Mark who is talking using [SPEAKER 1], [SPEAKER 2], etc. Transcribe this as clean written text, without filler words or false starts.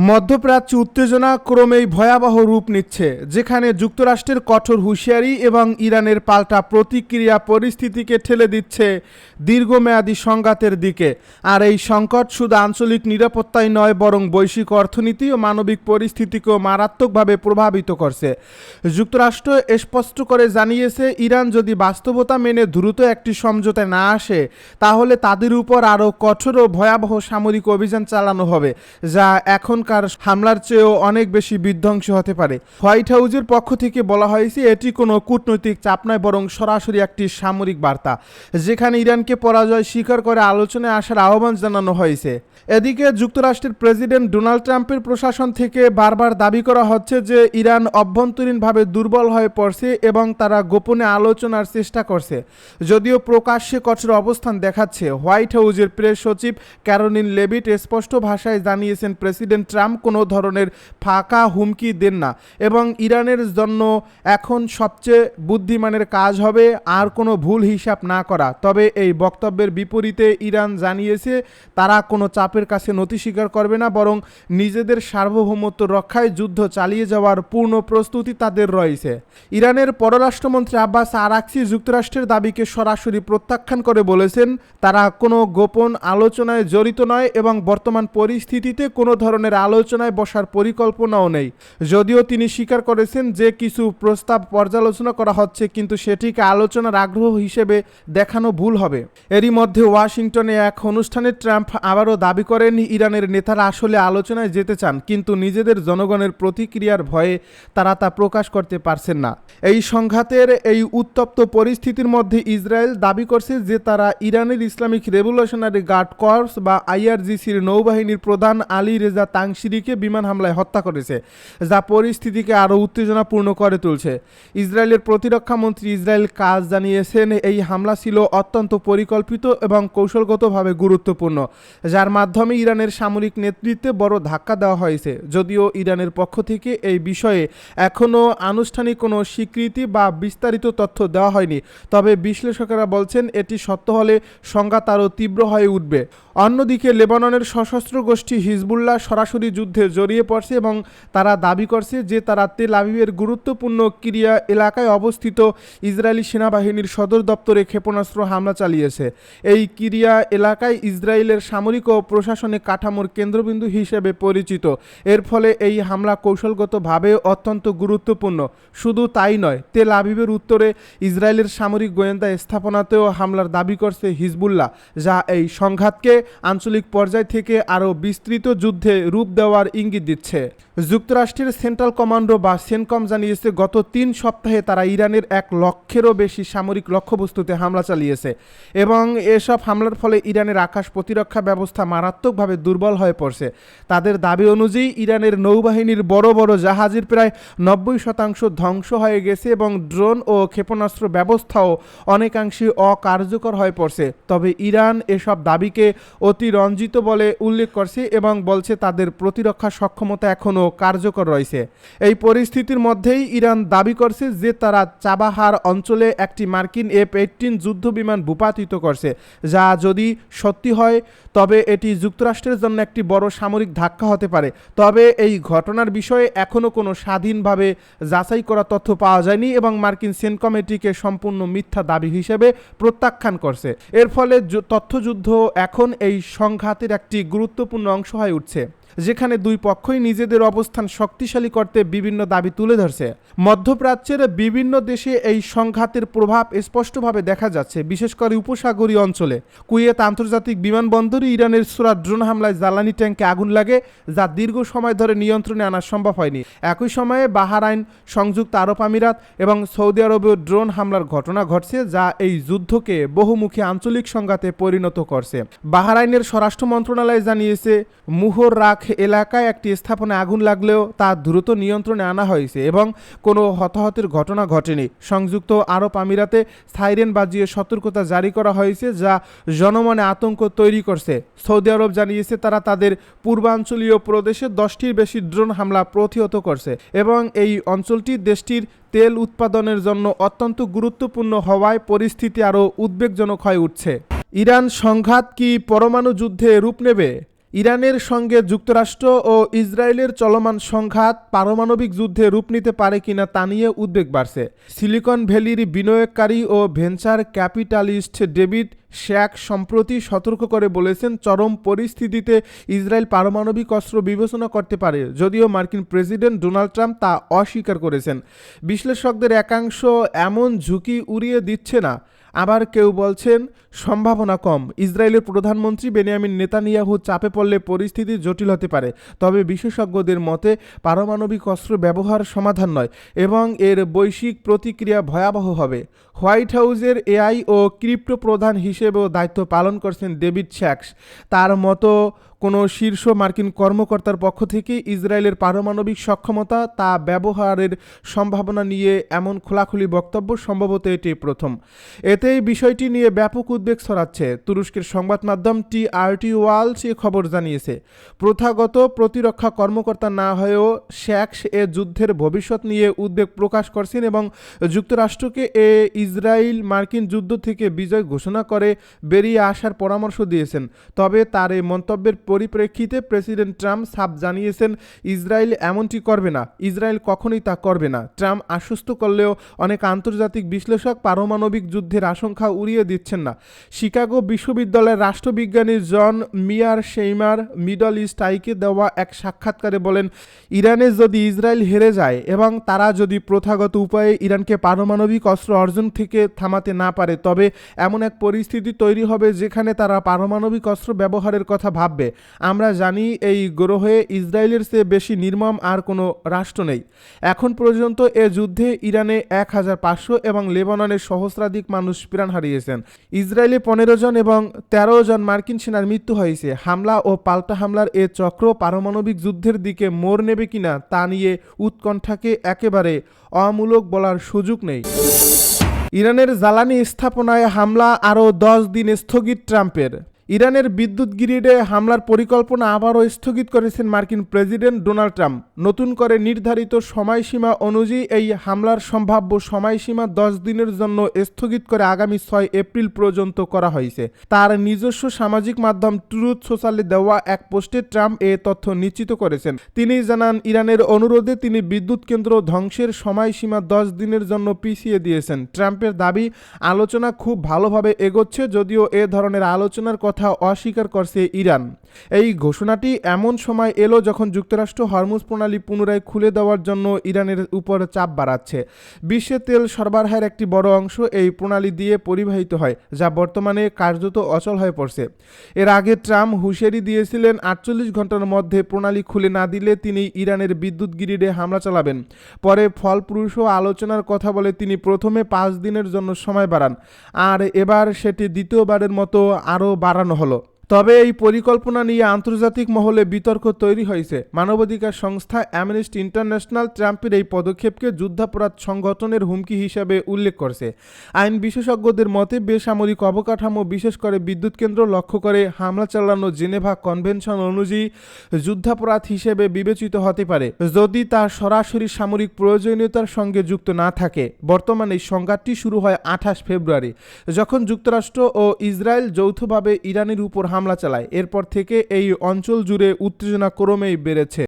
[SPEAKER 1] মধ্যপ্রাচ্যে উত্তেজনা ক্রমেই ভয়াবহ রূপ নিচ্ছে, যেখানে যুক্তরাষ্ট্রের কঠোর হুঁশিয়ারি এবং ইরানের পাল্টা প্রতিক্রিয়া পরিস্থিতিকে ঠেলে দিচ্ছে দীর্ঘমেয়াদী সংঘাতের দিকে। আর এই সংকট শুধু আঞ্চলিক নিরাপত্তাই নয়, বরং বৈশ্বিক অর্থনীতি ও মানবিক পরিস্থিতিকেও মারাত্মকভাবে প্রভাবিত করছে। যুক্তরাষ্ট্র স্পষ্ট করে জানিয়েছে, ইরান যদি বাস্তবতা মেনে দ্রুত একটি সমঝোতায় না আসে, তাহলে তাদের উপর আরও কঠোর ও ভয়াবহ সামরিক অভিযান চালানো হবে, যা এখনকার হামলার চেয়েও অনেক বেশি বিধ্বংসী হতে পারে। হোয়াইট হাউসের পক্ষ থেকে বলা হয়েছে, এটি কোনো কূটনৈতিক চাপ নয়, বরং সরাসরি একটি সামরিক বার্তা, যেখানে ইরানকে পরাজয় স্বীকার করে আলোচনায় আসার আহ্বান জানানো হয়েছে। এদিকে যুক্তরাষ্ট্রের প্রেসিডেন্ট ডোনাল্ড ট্রাম্পের প্রশাসন থেকে বারবার দাবি করা হচ্ছে যে ইরান অভ্যন্তরীণভাবে দুর্বল হয়ে পড়ছে এবং তারা গোপনে আলোচনার চেষ্টা করছে, যদিও প্রকাশ্যে কঠোর অবস্থান দেখাচ্ছে। হোয়াইট হাউসের প্রেস সচিব ক্যারোলিন লেভিট স্পষ্ট ভাষায় জানিয়েছেন, প্রেসিডেন্ট ট্রাম্প কোনো ধরনের ফাঁকা হুমকি দেন না এবং ইরানের জন্য এখন সবচেয়ে বুদ্ধিমানের কাজ হবে আর কোনো ভুল হিসাব না করা। তবে এই বক্তব্যের বিপরীতে ইরান জানিয়েছে, তারা কোনো চাপের কাছে নতি স্বীকার করবে না, বরং নিজেদের সার্বভৌমত্ব রক্ষায় যুদ্ধ চালিয়ে যাওয়ার পূর্ণ প্রস্তুতি তাদের রয়েছে। ইরানের পররাষ্ট্রমন্ত্রী আব্বাস আরাকচি যুক্তরাষ্ট্রের দাবিকে সরাসরি প্রত্যাখ্যান করে বলেছেন, তারা কোনো গোপন আলোচনায় জড়িত নয় এবং বর্তমান পরিস্থিতিতে কোনো ধরনের আলোচনায় বসার পরিকল্পনাও নেই। যদিও তিনি স্বীকার করেছেন যে কিছু প্রস্তাব পর্যালোচনা করা হচ্ছে, কিন্তু সেটিকে আলোচনার আগ্রহ হিসেবে দেখানো ভুল হবে। এরই মধ্যে ওয়াশিংটনে এক অনুষ্ঠানে ট্রাম্প আবারও দাবি করেন, ইরানের নেতারা আসলে আলোচনায় যেতে চান, কিন্তু নিজেদের জনগণের প্রতিক্রিয়ার ভয়ে তারা তা প্রকাশ করতে পারছেন না। এই সংঘাতের এই উত্তপ্ত পরিস্থিতির মধ্যে ইসরায়েল দাবি করছে যে তারা ইরানের ইসলামিক রেভলিউশনারি গার্ড কর্পস বা আইআরজিসির নৌবাহিনীর প্রধান আলী রেজা তাংসিরিকে বিমান হামলায় হত্যা করেছে, যা পরিস্থিতিকে আরও উত্তেজনাপূর্ণ করে তুলছে। ইসরায়েলের প্রতিরক্ষা মন্ত্রী ইসরায়েল কাজ জানিয়েছেন, এই হামলা ছিল অত্যন্ত পরিকল্পিত এবং কৌশলগতভাবে গুরুত্বপূর্ণ, যার মাধ্যমে ইরানের সামরিক নেতৃত্বে বড় ধাক্কা দেওয়া হয়েছে। যদিও ইরানের পক্ষ থেকে এই বিষয়ে এখনও আনুষ্ঠানিক কোনো স্বীকৃতি বা বিস্তারিত তথ্য দেওয়া হয়নি, তবে বিশ্লেষকেরা বলছেন এটি সত্য হলে সংঘাত আরও তীব্র হয়ে উঠবে। অন্যদিকে লেবাননের সশস্ত্র গোষ্ঠী হিজবুল্লাহ সরাসরি যুদ্ধে জড়িয়ে পড়ছে এবং তারা দাবি করছে যে তারা তেল আবিবের গুরুত্বপূর্ণ কিরিয়া এলাকায় অবস্থিত ইসরায়েলি সেনাবাহিনীর সদর দপ্তরে ক্ষেপণাস্ত্র হামলা চালিয়েছে। এই কিরিয়া এলাকায় ইসরায়েলের সামরিক ও প্রশাসনিক কাঠামোর কেন্দ্রবিন্দু হিসেবে পরিচিত। এর ফলে এই হামলা কৌশলগতভাবে অত্যন্ত গুরুত্বপূর্ণ। শুধু তাই নয়, তেল আবিবের উত্তরে ইসরায়েলের সামরিক গোয়েন্দা স্থাপনাতেও হামলার দাবি করছে হিজবুল্লাহ, যা এই সংঘাতকে আঞ্চলিক পর্যায় থেকে আরও বিস্তৃত যুদ্ধে রূপ দেওয়ার ইঙ্গিত দিচ্ছে। যুক্তরাষ্ট্রের সেন্ট্রাল কমান্ডো বা সেনকম জানিয়েছে, গত 3 সপ্তাহে তারা ইরানের 1 লক্ষেরও বেশি সামরিক লক্ষ্যবস্তুতে হামলা চালিয়েছে এবং এসব হামলার ফলে ইরানের আকাশ প্রতিরক্ষা ব্যবস্থা মারাত্মকভাবে দুর্বল হয়ে পড়ছে। তাদের দাবি অনুযায়ী ইরানের নৌবাহিনীর বড় বড় জাহাজের প্রায় 90% ধ্বংস হয়ে গেছে এবং ড্রোন ও ক্ষেপণাস্ত্র ব্যবস্থাও অনেকাংশে অকার্যকর হয়ে পড়ছে। তবে ইরান এসব দাবিকে অতিরঞ্জিত বলে উল্লেখ করছে এবং বলছে তাদের প্রতিরক্ষা সক্ষমতা এখনও কার্যকর রয়েছে। এই পরিস্থিতির মধ্যেই ইরান দাবি করছে যে তারা চাবাহার অঞ্চলে একটি মার্কিন F-18 যুদ্ধবিমান ভূপাতিত করছে, যা যদি সত্যি হয় তবে এটি যুক্তরাষ্ট্রের জন্য একটি বড় সামরিক ধাক্কা হতে পারে। তবে এই ঘটনার বিষয়ে এখনও কোনো স্বাধীনভাবে যাচাই করা তথ্য পাওয়া যায়নি এবং মার্কিন সেনকম এটিকে সম্পূর্ণ মিথ্যা দাবি হিসেবে প্রত্যাখ্যান করছে। এর ফলে তথ্যযুদ্ধ এখন এই সংঘাতের একটি গুরুত্বপূর্ণ অংশ হয়ে উঠছে, যেখানে দুই পক্ষই নিজেদের অবস্থান শক্তিশালী করতে বিভিন্ন দাবি তুলে ধরছে। মধ্যপ্রাচ্যের বিভিন্ন দেশে এই সংঘাতের প্রভাব স্পষ্টভাবে দেখা যাচ্ছে, বিশেষ করে উপসাগরীয় অঞ্চলে। কুয়েত আন্তর্জাতিক বিমানবন্দরে ইরানের ছোড়া ড্রোন হামলায় জ্বালানি ট্যাঙ্কে আগুন লাগে, যা দীর্ঘ সময় ধরে নিয়ন্ত্রণে আনা সম্ভব হয়নি। একই সময়ে বাহরাইন, সংযুক্ত আরব আমিরাত এবং সৌদি আরবেও ড্রোন হামলার ঘটনা ঘটছে, যা এই যুদ্ধকে বহুমুখী আঞ্চলিক সংঘাতে পরিণত করছে। বাহরাইনের স্বরাষ্ট্র মন্ত্রণালয় জানিয়েছে, মুহর রাখ এলাকায় একটি স্থাপনায় আগুন লাগলেও তা দ্রুত নিয়ন্ত্রণে আনা হয়েছে এবং কোনো হতাহতের ঘটনা ঘটেনি। সংযুক্ত আরব আমিরাতে সাইরেন বাজিয়ে সতর্কতা জারি করা হয়েছে, যা জনমনে আতঙ্ক তৈরি করছে। সৌদি আরব জানিয়েছে তারা তাদের পূর্বাঞ্চলীয় প্রদেশে 10টির বেশি ড্রোন হামলা প্রতিহত করছে এবং এই অঞ্চলটি দেশটির তেল উৎপাদনের জন্য অত্যন্ত গুরুত্বপূর্ণ হওয়ায় পরিস্থিতি আরও উদ্বেগজনক হয়ে উঠছে। ইরান সংঘাত কি পরমাণু যুদ্ধে রূপ নেবে? ইরানের সঙ্গে যুক্তরাষ্ট্র ও ইসরায়েলের চলমান সংঘাত পারমাণবিক যুদ্ধে রূপ নিতে পারে কিনা তা নিয়ে উদ্বেগ বাড়ছে। সিলিকন ভ্যালির বিনিয়োগকারী ও ভেঞ্চার ক্যাপিটালিস্ট ডেভিড শ্যাক সম্প্রতি সতর্ক করে বলেছেন, চরম পরিস্থিতিতে ইসরায়েল পারমাণবিক অস্ত্র বিবেচনা করতে পারে, যদিও মার্কিন প্রেসিডেন্ট ডোনাল্ড ট্রাম্প তা অস্বীকার করেছেন। বিশ্লেষকদের একাংশ এমন ঝুঁকি উড়িয়ে দিচ্ছে না, আবার কেউ বলছেন সম্ভাবনা কম। ইসরায়েলের প্রধানমন্ত্রী বেনিয়ামিন নেতানিয়াহু চাপে পড়লে পরিস্থিতি জটিল হতে পারে, তবে বিশেষজ্ঞদের মতে পারমাণবিক অস্ত্র ব্যবহার সমাধান নয় এবং এর বৈশ্বিক প্রতিক্রিয়া ভয়াবহ হবে। হোয়াইট হাউসের এআই ও ক্রিপ্টো প্রধান হিসেবেও দায়িত্ব পালন করছেন ডেভিড শ্যাকস। তার মতো কোনো শীর্ষ মার্কিন কর্মকর্তার পক্ষ থেকে ইসরায়েলের পারমাণবিক সক্ষমতা তা ব্যবহারের সম্ভাবনা নিয়ে এমন খোলাখুলি বক্তব্য সম্ভবত এটি প্রথম। এতেই বিষয়টি নিয়ে ব্যাপক উদ্বেগ ছড়াচ্ছে। তুরস্কের সংবাদ মাধ্যম টিআরটি ওয়ালস এ খবর জানিয়েছে, প্রথাগত প্রতিরক্ষা কর্মকর্তা না হয়েও শ্যাকস এ যুদ্ধের ভবিষ্যৎ নিয়ে উদ্বেগ প্রকাশ করছেন এবং যুক্তরাষ্ট্রকে ইসরায়েল মার্কিন যুদ্ধ থেকে বিজয় ঘোষণা করে বেরিয়ে আসার পরামর্শ দিয়েছেন। তবে তার এই মন্তব্যের পরিপ্রেক্ষিতে প্রেসিডেন্ট ট্রাম্প সাফ জানিয়েছেন, ইসরায়েল এমনটি করবে না, ইসরায়েল কখনোই তা করবে না। ট্রাম্প আশ্বস্ত করলেও অনেক আন্তর্জাতিক বিশ্লেষক পারমাণবিক যুদ্ধের আশঙ্কা উড়িয়ে দিচ্ছেন না। শিকাগো বিশ্ববিদ্যালয়ের রাষ্ট্রবিজ্ঞানী জন মিয়ার শেইমার মিডল ইস্ট আইকে দেওয়া এক সাক্ষাৎকারে বলেন, ইরানে যদি ইসরায়েল হেরে যায় এবং তারা যদি প্রথাগত উপায়ে ইরানকে পারমাণবিক অস্ত্র অর্জন থেকে থামাতে না পারে, তবে এমন এক পরিস্থিতি তৈরি হবে যেখানে তারা পারমাণবিক অস্ত্র ব্যবহারের কথা ভাববে। আমরা জানি এই গ্রহে ইসরায়েলের চেয়ে বেশি নির্মম আর কোনো রাষ্ট্র নেই। এখন পর্যন্ত এ যুদ্ধে ইরানে 1500 এবং লেবাননের সহস্রাধিক মানুষ প্রাণ হারিয়েছেন। ইসরায়েলে 15 জন এবং 13 জন মার্কিন সেনার মৃত্যু হয়েছে। হামলা ও পাল্টা হামলার এ চক্র পারমাণবিক যুদ্ধের দিকে মোড় নেবে কিনা তা নিয়ে উৎকণ্ঠাকে একেবারে অমূলক বলার সুযোগ নেই। ইরানের জ্বালানি স্থাপনায় হামলা আরও 10 দিন স্থগিত ট্রাম্পের। ইরানের বিদ্যুৎ গ্রিডে হামলার পরিকল্পনা আবারও স্থগিত করেছেন মার্কিন প্রেসিডেন্ট ডোনাল্ড ট্রাম্প। নতুন করে নির্ধারিত সময়সীমা অনুযায়ী এই হামলার সম্ভাব্য সময়সীমা 10 দিনের জন্য স্থগিত করে আগামী 6 এপ্রিল পর্যন্ত করা হয়েছে। তার নিজস্ব সামাজিক মাধ্যম ট্রুথ সোশ্যালে দেওয়া এক পোস্টে ট্রাম্প এ তথ্য নিশ্চিত করেছেন। তিনি জানান, ইরানের অনুরোধে তিনি বিদ্যুৎ কেন্দ্র ধ্বংসের সময়সীমা 10 দিনের জন্য পিছিয়ে দিয়েছেন। ট্রাম্পের দাবি, আলোচনা খুব ভালোভাবে এগোচ্ছে, যদিও এ ধরনের আলোচনার কথা অস্বীকার করছে ইরান। এই ঘোষণাটি এমন সময় এলো যখন যুক্তরাষ্ট্র হরমুজ প্রণালী পুনরায় খুলে দেওয়ার জন্য ইরানের উপর চাপ বাড়াচ্ছে। বিশ্বে তেল সরবরাহের একটি বড় অংশ এই প্রণালী দিয়ে পরিবাহিত হয়, যা বর্তমানে কার্যত অচল হয়ে পড়ছে। এর আগে ট্রাম্প হুঁশিয়ারি দিয়েছিলেন, 48 ঘন্টার মধ্যে প্রণালী খুলে না দিলে তিনি ইরানের বিদ্যুৎ গ্রিডে হামলা চালাবেন। পরে ফলপ্রসূ আলোচনার কথা বলে তিনি প্রথমে 5 দিনের জন্য সময় বাড়ান, আর এবার সেটি দ্বিতীয়বারের মতো আরও বাড়ানো হলো। তবে এই পরিকল্পনা নিয়ে আন্তর্জাতিক মহলে বিতর্ক তৈরি হয়েছে। মানবাধিকার সংস্থা অ্যামনেস্টি ইন্টারন্যাশনাল ট্রাম্পের এই পদক্ষেপকে যুদ্ধাপরাধ সংগঠনের হুমকি হিসাবে উল্লেখ করছে। আইন বিশেষজ্ঞদের মতে বেসামরিক অবকাঠামো, বিশেষ করে বিদ্যুৎ কেন্দ্র লক্ষ্য করে হামলা চালানো জেনেভা কনভেনশন অনুযায়ী যুদ্ধাপরাধ হিসেবে বিবেচিত হতে পারে, যদি তা সরাসরি সামরিক প্রয়োজনীয়তার সঙ্গে যুক্ত না থাকে। বর্তমানে এই সংঘাতটি শুরু হয় 28 ফেব্রুয়ারি, যখন যুক্তরাষ্ট্র ও ইসরায়েল যৌথভাবে ইরানের উপর হামলা চালায়। এরপর থেকে এই অঞ্চল জুড়ে উত্তেজনা ক্রমেই বেড়েছে।